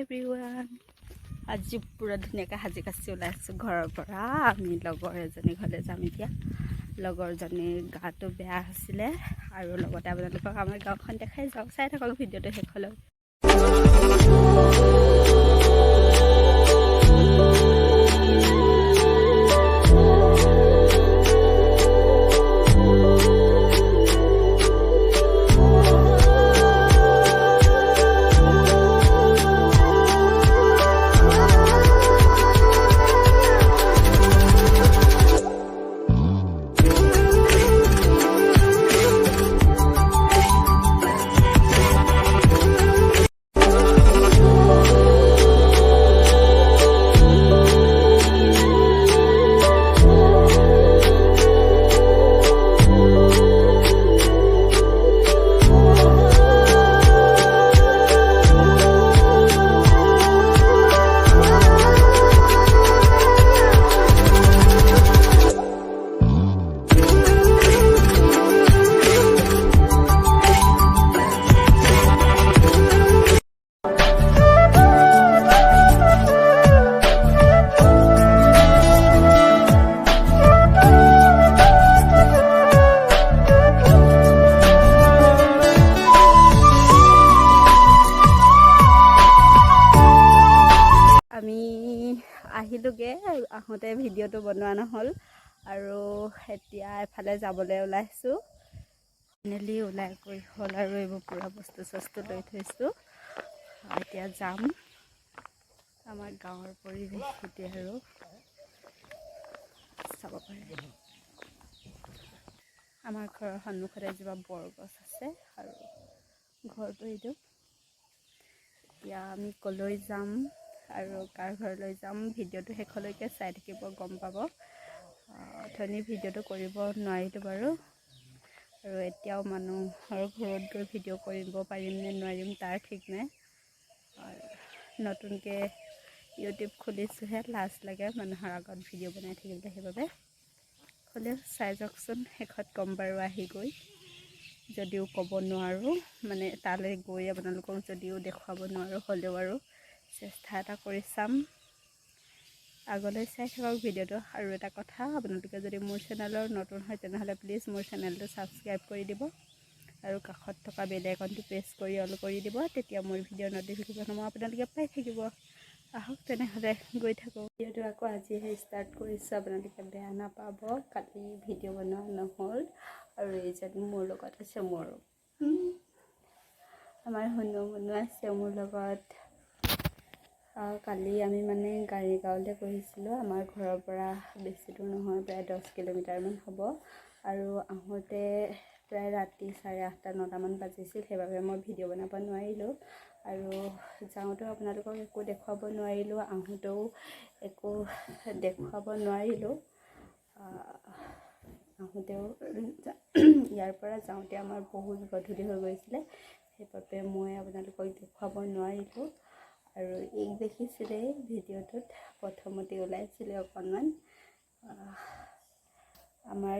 Everyone আজি পুৰা ধুনীয়াকৈ সাজি কাচি ওলাইছোঁ ঘৰৰ পৰা। আমি লগৰ এজনী ঘৰলৈ যাম এতিয়া। লগৰজনীৰ গাটো বেয়া হৈছিলে আৰু লগতে আপোনালোকক আমাৰ গাঁওখন দেখাই যাওঁ। চাই থাকক ভিডিঅ'টো শেষলৈ। আহিলোগে, আহোঁতে ভিডিঅ'টো বনোৱা নহ'ল আৰু এতিয়া এফালে যাবলৈ ওলাইছোঁ। ফাইনেলি ওলাই গৈ হ'ল আৰু এইবোৰ পূৰা বস্তু চস্তু লৈ থৈছোঁ। এতিয়া যাম। আমাৰ গাঁৱৰ পৰিৱেশ এতিয়া আৰু চাব পাৰে। আমাৰ ঘৰৰ সন্মুখতে এজোপা বৰগছ আছে আৰু ঘৰটো এইটো। এতিয়া আমি ক'লৈ যাম আৰু কাৰ ঘৰলৈ যাম ভিডিঅ'টো শেষলৈকে চাই থাকিব, গম পাব। অথনি ভিডিঅ'টো কৰিব নোৱাৰিলোঁ বাৰু, আৰু এতিয়াও মানুহৰ ঘৰত গৈ ভিডিঅ' কৰিব পাৰিম নে নোৱাৰিম তাৰ ঠিক নাই। নতুনকৈ ইউটিউব খুলিছোঁহে, লাজ লাগে মানুহৰ আগত ভিডিঅ' বনাই থাকিবলৈ, সেইবাবে হ'লেও চাই যাওকচোন, শেষত ক'ম বাৰু আহি গৈ। যদিও ক'ব নোৱাৰোঁ, মানে তালৈ গৈ আপোনালোকক যদিও দেখুৱাব নোৱাৰোঁ, হ'লেও আৰু চেষ্টা এটা কৰি চাম। আগলৈ চাই থাকক ভিডিঅ'টো। আৰু এটা কথা, আপোনালোকে যদি মোৰ চেনেলৰ নতুন হয় তেনেহ'লে প্লিজ মোৰ চেনেলটো ছাবস্ক্ৰাইব কৰি দিব আৰু কাষত থকা বেল আইকনটো প্ৰেছ কৰি অল কৰি দিব। তেতিয়া মোৰ ভিডিঅ'ৰ ন'টিফিকেশ্যনসমূহ আপোনালোকে পাই থাকিব। আহক তেনেহ'লে গৈ থাকোঁ। ভিডিঅ'টো আকৌ আজিহে ষ্টাৰ্ট কৰিছোঁ, আপোনালোকে বেয়া নাপাব। কালি ভিডিঅ' বনোৱা নহ'ল আৰু এইজনী মোৰ লগত আছে, আমাৰ শুনো মনো আছে মোৰ লগত। কালি আমি মানে গাঁৱলৈ গৈছিলোঁ। আমাৰ ঘৰৰ পৰা বেছি দূৰ নহয়, প্ৰায় 10 কিলোমিটাৰমান হ'ব। আৰু আহোঁতে প্ৰায় ৰাতি 8:30-9টামান বাজিছিল, সেইবাবে মই ভিডিঅ' বনাব নোৱাৰিলোঁ। আৰু যাওঁতেও আপোনালোকক একো দেখুৱাব নোৱাৰিলোঁ, আহোঁতেও একো দেখুৱাব নোৱাৰিলোঁ। আহোঁতেও ইয়াৰ পৰা যাওঁতে আমাৰ বহুত গধূলি হৈ গৈছিলে, সেইবাবে মই আপোনালোকক দেখুৱাব নোৱাৰিলোঁ। আৰু এই দেখিছিলে ভিডিঅ'টোত প্ৰথমতে ওলাইছিলে অকণমান আমাৰ